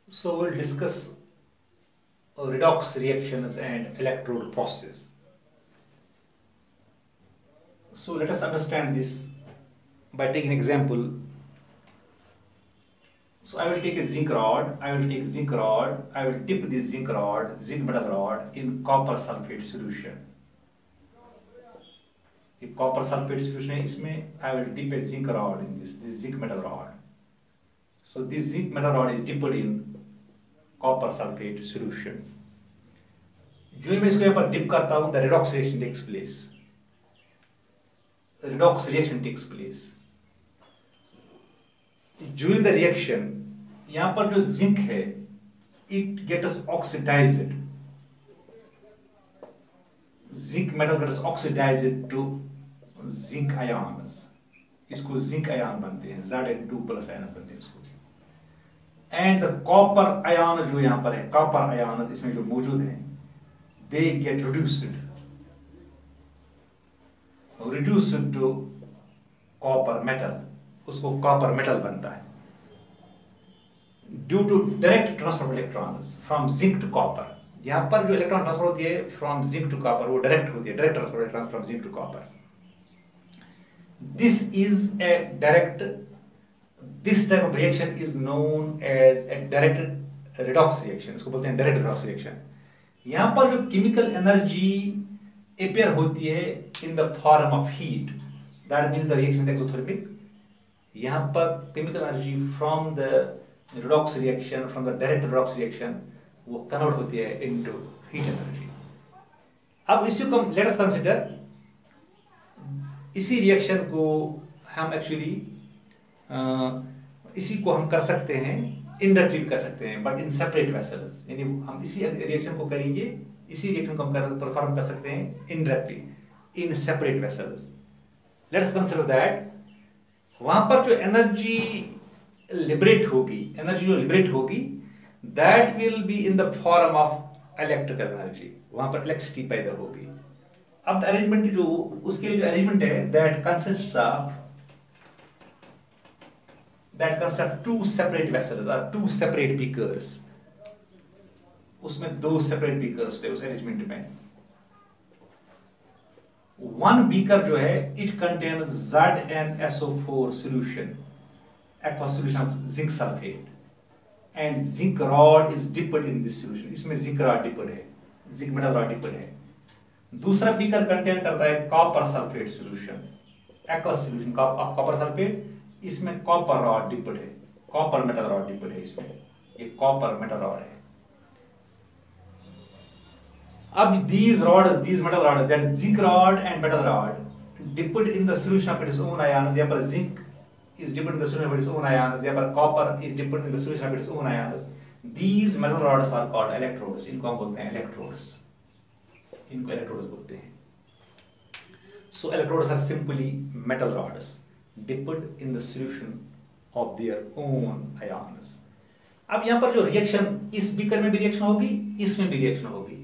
So we'll discuss redox reactions and electrode process. So let us understand this by taking an example. So I will take a zinc rod, I will dip this zinc metal rod in copper sulfate solution. If copper sulfate solution है इसमें I will dip a zinc rod in this zinc metal rod. So this zinc metal rod is dipped in copper sulfate solution. जो मैं इसको यहाँ पर dip करता हूँ, the redox reaction takes place. Redox reaction takes place. During the reaction, यहाँ पर जो zinc है, it gets oxidized. Zinc metal gets oxidized to zinc ions. इसको zinc ion बनते हैं, Zn2 plus ions बनते हैं इसको. And the copper ion जो यहाँ पर है, copper ions इसमें जो मौजूद हैं, they get reduced to copper metal. उसको copper metal बनता है. Due to direct transfer of electrons from zinc to copper. यहाँ पर जो इलेक्ट्रॉन ट्रांसफर होती है from zinc to copper, वो डायरेक्ट होती है, direct transfer of electrons from zinc to copper. This type of reaction is known as a direct redox reaction. इसको बोलते हैं direct redox reaction. यहाँ पर जो chemical energy appear होती है in the form of heat, that means the reaction is exothermic. यहाँ पर chemical energy from the redox reaction, from the direct redox reaction, वो convert होती है into heat energy. अब इसी को let us consider, इसी reaction को हम actually इसी को हम कर सकते हैं indirectly कर सकते हैं, but in separate vessels. यानी हम इसी reaction को करेंगे, इसी reaction को हम perform कर सकते हैं indirectly in separate vessels. Let us consider that वहाँ पर जो energy liberate होगी, that will be in the form of electrical energy. वहाँ पर electricity पैदा होगी. अब arrangement जो उसके लिए जो arrangement है, that consists of two separate vessels or two separate beakers. उसमें दो separate beakers थे उस arrangement में. One beaker जो है, it contains ZnSO4 solution, aqueous solution of zinc sulfate, and zinc rod is dipped in this solution. इसमें zinc rod dipped है, zinc metal rod dipped है. दूसरा beaker contain करता है copper sulfate solution, aqueous solution of copper sulfate. इसमें copper rod dipped है, copper metal rod dipped है इसमें, ये copper metal rod है. अब these metal rods, that zinc rod and metal rod, dipped in the solution of its own ions. यहाँ पर zinc is dipped in the solution of its own ions, यहाँ पर copper is dipped in the solution of its own ions. These metal rods are called electrodes. इनको हम बोलते हैं electrodes. इनको electrodes बोलते हैं. So electrodes are simply metal rods dipped in the solution of their own ions. अब यहाँ पर जो reaction, इस beaker में भी reaction होगी, इसमें भी reaction होगी.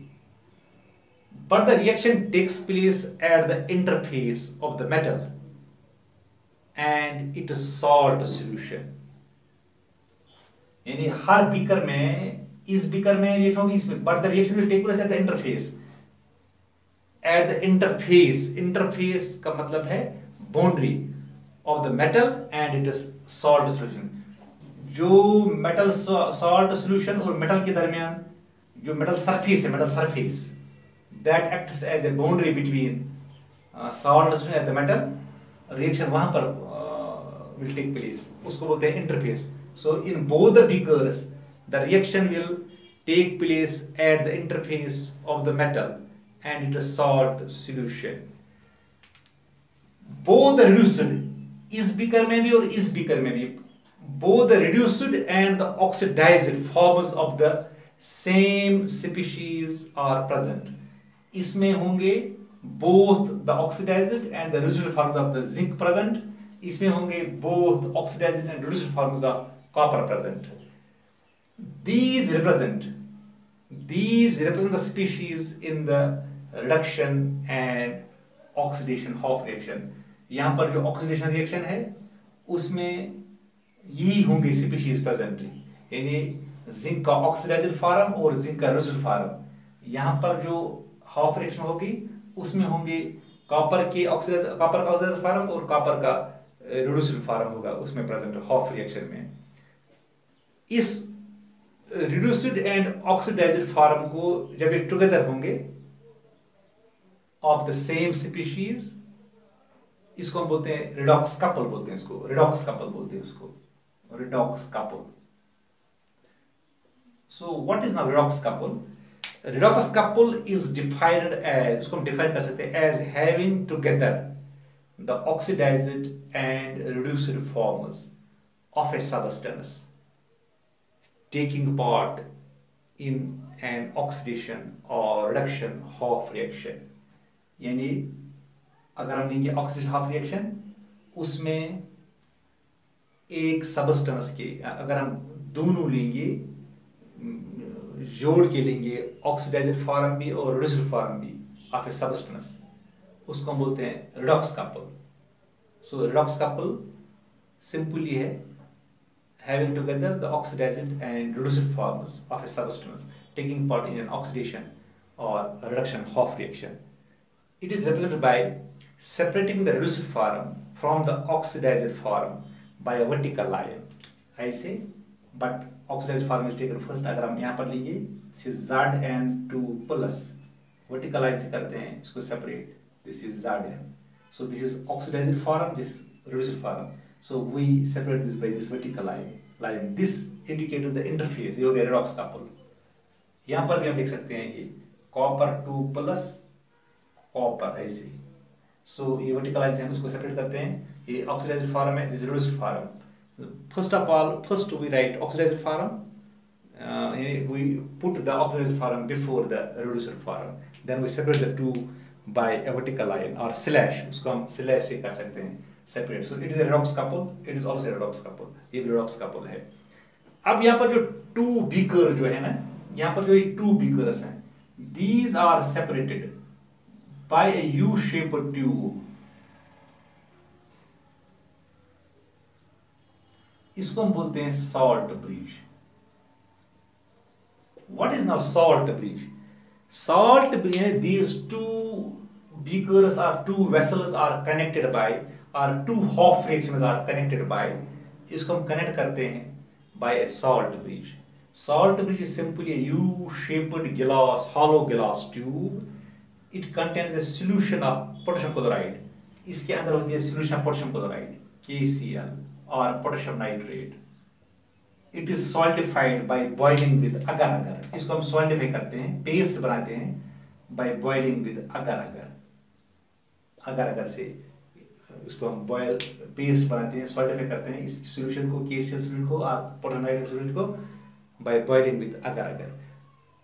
But the reaction takes place at the interface of the metal and its salt solution. यानी हर बीकर में, इस बीकर में रिएक्शन होगी, इसमें, but the reaction will take place at the interface. At the interface का मतलब है boundary of the metal and its salt solution. जो metal salt solution और metal के दरमियान जो metal surface that acts as a boundary between salt solution and the metal, reaction वहाँ पर will take place. उसको बोलते हैं interface. So in both the beakers, the reaction will take place at the interface of the metal and its salt solution. Both the reduced, इस beaker में भी और इस beaker में भी, both the reduced and the oxidized forms of the same species are present. इसमें होंगे both the oxidized and the reduced forms of the zinc present. इसमें होंगे both oxidized and reduced forms of copper present. These represent the species in the reduction and oxidation Hoffe reaction. यहाँ पर जो oxidation reaction है, उसमें यही होंगे species present. यानी जिंक का ऑक्सीडाइज्ड फॉर्म और जिंक का रिड्यूस्ड फॉर्म। यहाँ पर जो हाफ रिएक्शन होगी उसमें होंगे कॉपर का ऑक्सीडाइज्ड फॉर्म और कॉपर का रिड्यूस्ड फॉर्म होगा उसमें प्रेजेंट हाफ रिएक्शन में। इस रिड्यूस्ड एंड ऑक्सीडाइज्ड फॉर्म को जब ये टुगेदर होंगे ऑफ द सेम स्पीशीज, इसको हम बोलते हैं रिडॉक्स कपल बोलते हैं, इसको रिडॉक्स कपल बोलते हैं, उसको redox couple. So what is now redox couple? Redox couple is defined as, उसको हम डिफाइन कर सकते हैं as having together the oxidised and reduced forms of a substance taking part in an oxidation or reduction half reaction। यानी अगर हम लेंगे oxidation half reaction, उसमें एक सबस्टेंस के अगर हम दोनों लेंगे जोड़ के लेंगे ऑक्सीडाइज्ड फॉर्म भी और रिड्यूस्ड फॉर्म भी ऑफ ए सबस्टेंस, उसको हम बोलते हैं रिडॉक्स कपल। सो रिडॉक्स कपल सिंपली है having together the oxidized and reduced forms of a substance taking part in an oxidation or reduction half reaction. It is represented by separating the reduced form from the oxidized form by a vertical line। I say, but oxidized form is taken first। अगर हम यहाँ पर लेंगे this is Zn2 plus vertical line से करते हैं इसको separate, this is Zn, so this is oxidized form, this reduced form, so we separate this by this vertical line। This indicates the interface, ये हो गया redox couple। यहाँ पर भी हम देख सकते हैं ये copper 2 plus copper ऐसे, so ये vertical line से हम इसको separate करते हैं, ये oxidized form है, this reduced form। So first of all, first we write oxidized form, we put the oxidized form before the reduced form, then we separate the two by a vertical line or slash, उसको हम slash से कर सकते हैं separate। So it is a redox couple, it is also a redox couple, ये भी redox couple है। अब यहाँ पर जो two beaker जो है ना, यहाँ पर जो ये two beakers हैं, these are separated by a U-shaped tube। इसको हम बोलते हैं salt bridge। What is now salt bridge? Salt bridge, these two beakers or two vessels are connected by, or two half reactions are connected by, इसको हम connect करते हैं by a salt bridge। Salt bridge is simply a U-shaped glass, hollow glass tube। It contains a solution of potassium chloride। इसके अंदर होती है solution of potassium chloride KCl और potassium nitrate। It is solidified by boiling with agar agar। इसको हम solidify करते हैं, paste बनाते हैं by boiling with agar agar। agar agar से इसको हम बॉयल पेस्ट बनाते हैं, सॉल्टिफाई करते हैं इस सॉल्यूशन को, KCl सॉल्यूशन को और पोटेशियम नाइट्रेट सॉल्यूशन को by boiling with agar agar.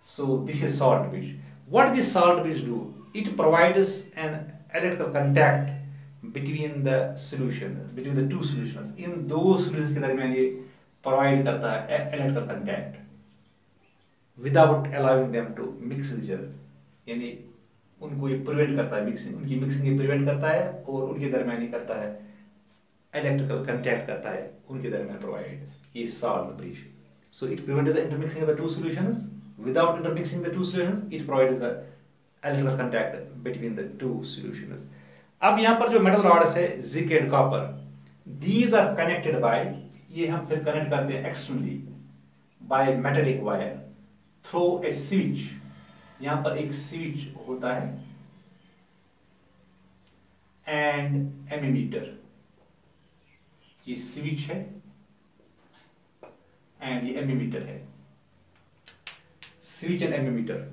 So this is salt bridge. What this salt bridge do? It provides an electrical contact between the solution, between the two solutions. इन दो solutions के दरमियान ये provide करता है electrical contact without allowing them to mix with each other, यानी उनको ये प्रिवेंट करता है मिक्सिंग, उनकी मिक्सिंग ये प्रिवेंट करता है और उनके दरमियान ही करता है इलेक्ट्रिकल कांटेक्ट करता है उनके दरमियान प्रोवाइड, ये salt bridge. So it prevents the intermixing of the two solutions, without intermixing the two solutions it provides the electrical contact between the two solutions. अब यहाँ पर जो मेटल रॉड्स है zinc and copper, these are connected by, ये हम फिर connect करते हैं externally by metallic wire through a switch. यहां पर एक स्विच होता है एंड एमीमीटर, ये स्विच है एंड ये एमीमीटर है, स्विच एंड एमीमीटर।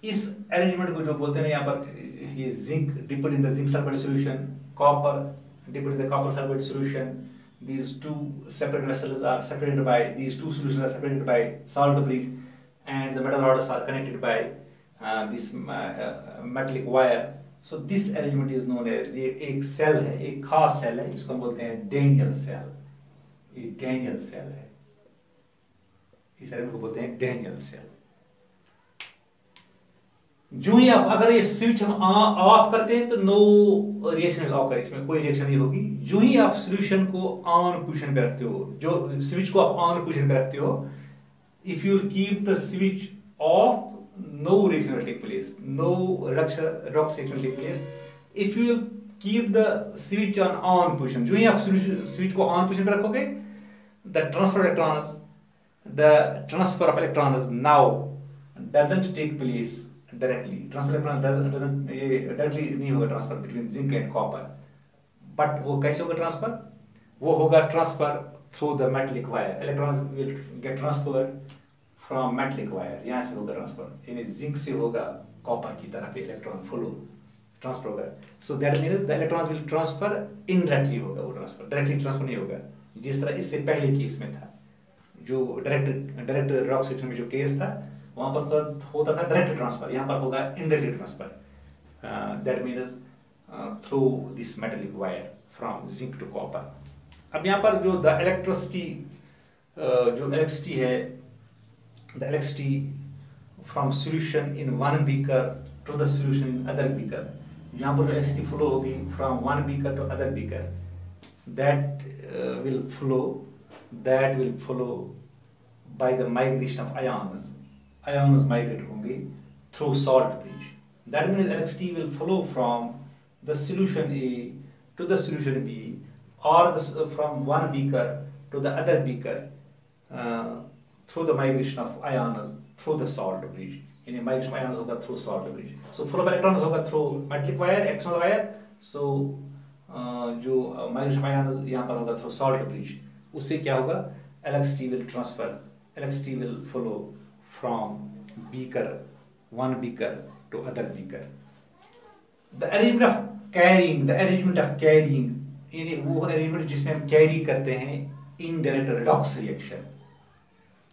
इस अरेंजमेंट को जो बोलते हैं यहां पर ये zinc dipped in the zinc sulphate solution, copper dipped in the copper sulphate solution, these two separate vessels are separated by, these two solutions are separated by salt bridge and the metal rods are connected by this metallic wire। So this arrangement is known as, ये एक cell है, एक खास cell है, इसको हम बोलते हैं डेनियल सेल। ये डेनियल सेल है, इस एलिमेंट को बोलते हैं डेनियल सेल। जो ही आप अगर ये स्विच हम ऑफ करते हैं तो नो रिएक्शन विल ऑकर, इसमें कोई रिएक्शन नहीं होगी। जो ही आप सॉल्यूशन को ऑन पोजीशन पे रखते हो, जो स्विच को आप ऑन पोजीशन पे रखते हो, if you keep the switch off, no reaction will take place, no redox reaction will take place. If you keep the switch on position, जो ही आप स्विच को ऑन पोजीशन पे रखोगे, the transfer of electrons now doesn't take place directly. Transfer electrons doesn't ये directly नहीं होगा transfer between zinc and copper, but वो कैसे होगा ट्रांसफर? वो होगा transfer through the metallic wire. Electrons will get transferred from metallic wire, यहाँ से होगा ट्रांसफर, यानी जिंक से होगा कॉपर की तरफ इलेक्ट्रॉन फ्लो ट्रांसफर होगा। So that means the electrons will transfer indirectly होगा, वो ट्रांसफर डायरेक्टली ट्रांसफर नहीं होगा, जिस तरह इससे पहले केस में था, जो डायरेक्ट रिडॉक्स रिएक्शन में जो केस था वहां पर तो होता था डायरेक्ट ट्रांसफर, यहाँ पर होगा indirect transfer, that means through this metallic wire from zinc to copper. अब यहाँ पर जो द इलेक्ट्रिसिटी है, the electricity from solution in one beaker to the solution in other beaker, यहाँ पर electricity flow होगी from one beaker to other beaker, that will flow by the migration of ions migrate होंगे through salt bridge. That means electricity will flow from the solution A to the solution B, or from one beaker to the other beaker through the migration of ions through the salt bridge. यानी migration of ions होगा through salt bridge. So flow of electrons होगा through metallic wire, external wire. So जो migration of ions यहाँ पर होगा through salt bridge. उससे क्या होगा? Electricity will flow from one beaker to other beaker. The arrangement of carrying यानी वो arrangement जिसमें हम carry करते हैं indirect redox reaction,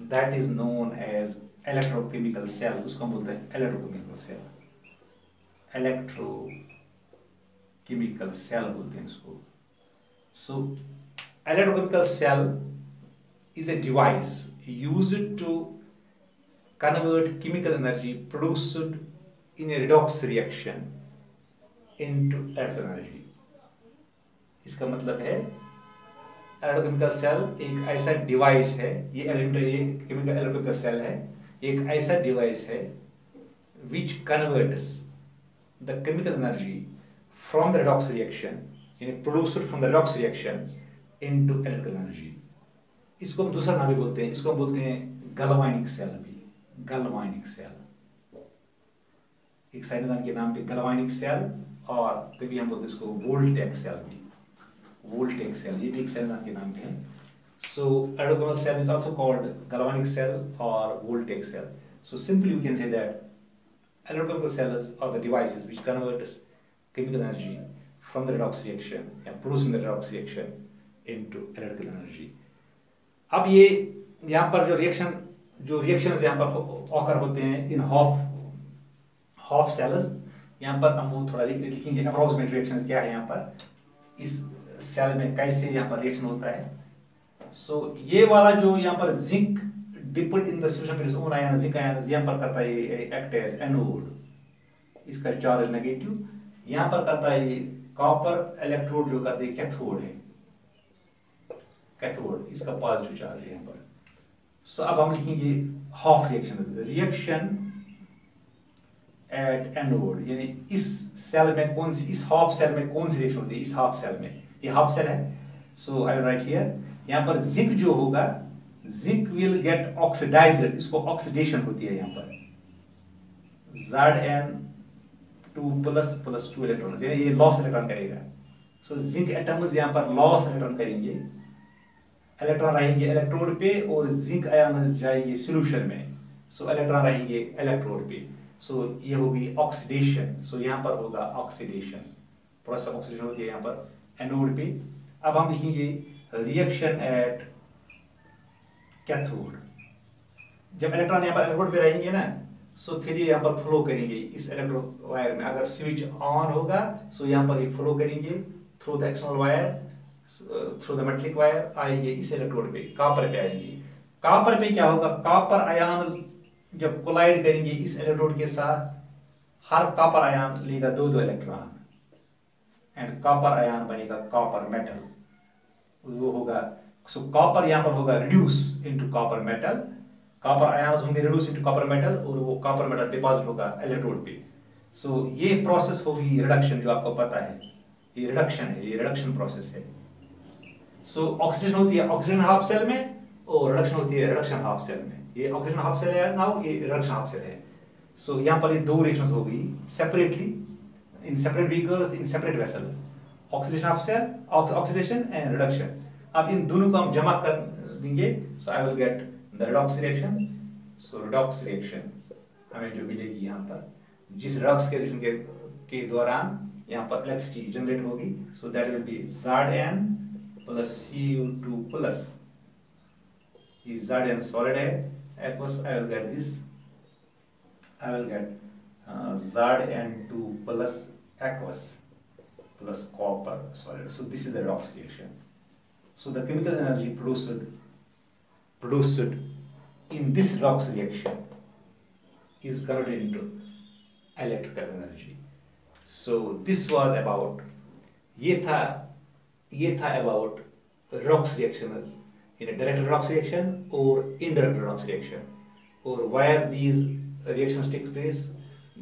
that is known as electrochemical cell. उसको हम बोलते हैं electrochemical cell बोलते हैं इसको। So electrochemical cell is a device used to convert chemical energy produced in a redox reaction into electrical energy. इसका मतलब है इलेक्ट्रोकेमिकल सेल एक ऐसा डिवाइस है, ये केमिकल इलेक्ट्रोकेमिकल सेल है, एक ऐसा डिवाइस है which converts the chemical energy from the redox reaction, यानी produced from the redox reaction into electrical energy. इसको हम दूसरा नाम भी बोलते हैं, इसको हम बोलते हैं गैल्वानिक सेल भी, गैल्वानिक सेल, एक साइंसदान के नाम पे गैल्वानिक सेल, और कभी हम बोलते हैं इसको वोल्टेक सेल भी, वोल्टेक सेल, ये भी एक साइंसदान के नाम पे है। So electrochemical cell is also called galvanic cell or voltaic cell. So simply we can say that electrochemical cells are the devices which converts chemical energy from the redox reaction and producing the redox reaction into electrical energy. अब ये यहाँ पर जो reactions यहाँ पर occur होते हैं in half sales, यहाँ पर हम वो थोड़ा लिखेंगे अप्रोक्सीमेट रिएक्शंस क्या है यहाँ पर, इस सेल में कैसे यहाँ पर रिएक्शन होता है। सो ये वाला जो यहाँ पर zinc dipped in the solution with its own ion, zinc ion यहाँ पर करता है ये एक्ट एज एनोड, इसका चार्ज नेगेटिव, यहाँ पर करता है ये कॉपर इलेक्ट्रोड जो करते हैं कैथोड है, कैथोड इसका पॉजिटिव चार्ज है यहाँ पर। सो अब हम लिखेंगे हाफ रिएक्शन एट एनोड, यानी इस सेल में कौन सी, इस हाफ सेल में कौन सी रिएक्शन होती है, इस हाफ सेल में, ये हाफ सेल है। सो आई विल राइट हियर, यहाँ पर जिंक जो होगा, जिंक विल गेट ऑक्सीडाइज्ड, इसको ऑक्सीडेशन होती है यहाँ पर, Zn2++2 इलेक्ट्रॉन, यानी ये लॉस इलेक्ट्रॉन करेगा। सो जिंक एटम्स यहाँ पर लॉस इलेक्ट्रॉन करेंगे, इलेक्ट्रॉन रहेंगे इलेक्ट्रोड पे और जिंक आयन जाएंगे सॉल्यूशन में, सो इलेक्ट्रॉन रहेंगे इलेक्ट्रोड पे, सो ये होगी ऑक्सीडेशन। सो यहाँ पर होगा ऑक्सीडेशन, प्रोसेस ऑफ ऑक्सीडेशन होती है यहाँ पर एनोड पे। अब हम लिखेंगे रिएक्शन एट कैथोड, जब इलेक्ट्रॉन यहाँ पर इलेक्ट्रोड पे रहेंगे ना, सो फिर ये यहाँ पर फ्लो करेंगे इस इलेक्ट्रो वायर में, अगर स्विच ऑन होगा सो यहाँ पर ये फ्लो करेंगे through the external wire, through the metallic wire, आएंगे इस इलेक्ट्रोड पे, कॉपर पे आएंगे। कॉपर पे क्या होगा, कॉपर आयन जब कोलाइड करेंगे इस इलेक्ट्रोड के साथ, हर कॉपर आयन लेगा दो दो इलेक्ट्रॉन एंड कॉपर आयन बनेगा कॉपर मेटल, वो होगा। सो कॉपर यहाँ पर होगा reduce into copper metal, copper ions होंगे रिड्यूस इनटू कॉपर मेटल और वो कॉपर मेटल डिपॉजिट होगा इलेक्ट्रोड पे। सो ये प्रोसेस होगी रिडक्शन, जो आपको पता है ये रिडक्शन है, ये रिडक्शन प्रोसेस है। सो ऑक्सीडेशन होती है ऑक्सीजन हाफ सेल में और रिडक्शन होती है रिडक्शन हाफ सेल में। ये ऑक्सीजन हाफ सेल है नाउ, ये रिडक्शन हाफ सेल है। सो यहाँ पर ये दो रिएक्शंस हो गई separately in separate beakers in separate vessels, oxidation half cell, oxidation and reduction. अब इन दोनों को हम जमा कर देंगे, so I will get the redox reaction. So redox reaction हमें जो मिलेगी यहाँ पर, जिस रिडॉक्स के रिएक्शन के दौरान यहाँ पर इलेक्ट्रिसिटी जनरेट होगी, so that will be Zn plus Cu2 plus, ये Zn सॉलिड है aqueous, I will get this, I will get Zn2 plus aqueous plus copper solid. So this is the redox reaction. So the chemical energy produced in this redox reaction is converted into electrical energy. So this was about, ये था about redox reactions in a direct redox reaction or indirect redox reaction, or where these reactions take place.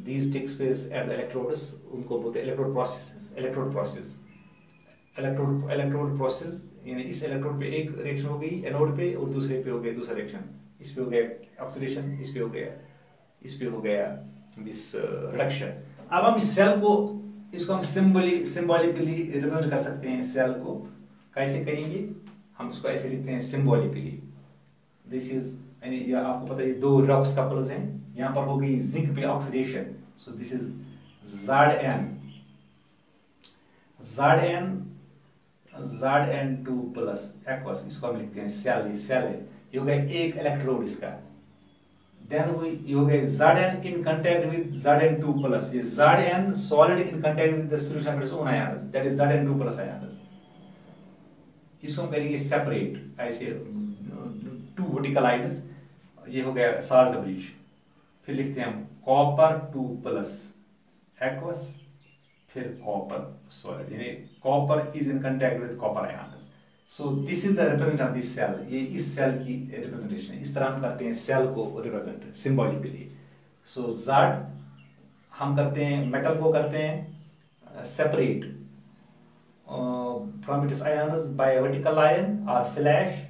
These takes place at the electrodes, उनको बोलते हैं electrode processes, electrode process, यानी इस electrode पे एक reaction हो गई एनोड पे और दूसरे पे हो गया दूसरा reaction, इस पे हो गया ऑक्सीडेशन, इस पे हो गया this reduction। अब हम इस सेल को, इसको हम सिंबॉलिकली रिप्रेजेंट कर सकते हैं। सेल को कैसे करेंगे, हम इसको ऐसे लिखते हैं सिंबॉलिकली, दिस इज, यानी आपको पता है ये दो रिडॉक्स कपल्स हैं, यहाँ पर हो गई जिंक पे oxidation, so this is Zn2 plus aqueous, इसको हम लिखते हैं सेल, ये सेल है, ये हो गया एक इलेक्ट्रोड इसका। देन ये हो गया Zn in contact with Zn2 plus, ये Zn solid in contact with the solution of its own ions, that is Zn2 plus ions. इसको हम करेंगे सेपरेट ऐसे टू वर्टिकल आयंस, ये हो गया साल्ट ब्रिज। फिर लिखते हैं हम कॉपर 2 प्लस एक्वस, फिर कॉपर सॉलिड, यानी copper is in contact with copper ions. So this is the representation of this cell, ये इस सेल की रिप्रेजेंटेशन है। इस तरह हम करते हैं सेल को रिप्रेजेंट सिंबॉलिकली। सो Z हम करते हैं, मेटल को करते हैं separate from its ions bye vertical line और स्लैश,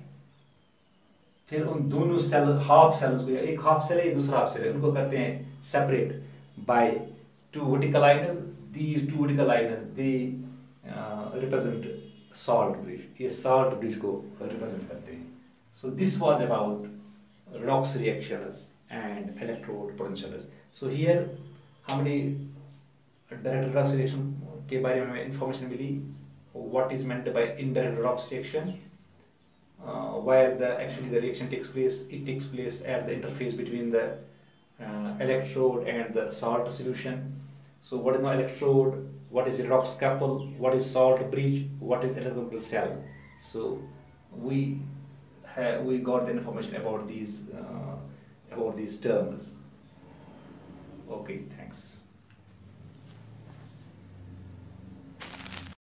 फिर उन दोनों सेल हाफ सेल्स को, एक हाफ सेल है दूसरा हाफ सेल है, उनको करते हैं separate by two vertical lines. These two vertical lines they represent salt bridge, ये सॉल्ट ब्रिज को रिप्रेजेंट करते हैं। So this was about redox reactions and electrode potentials. So here हमने direct redox reaction के बारे में इंफॉर्मेशन मिली, what is meant by indirect redox reaction, where actually the reaction takes place. It takes place at the interface between the electrode and the salt solution. So what is now electrode, what is redox couple, what is salt bridge, what is electrochemical cell. So we got the information about these terms. Okay, thanks.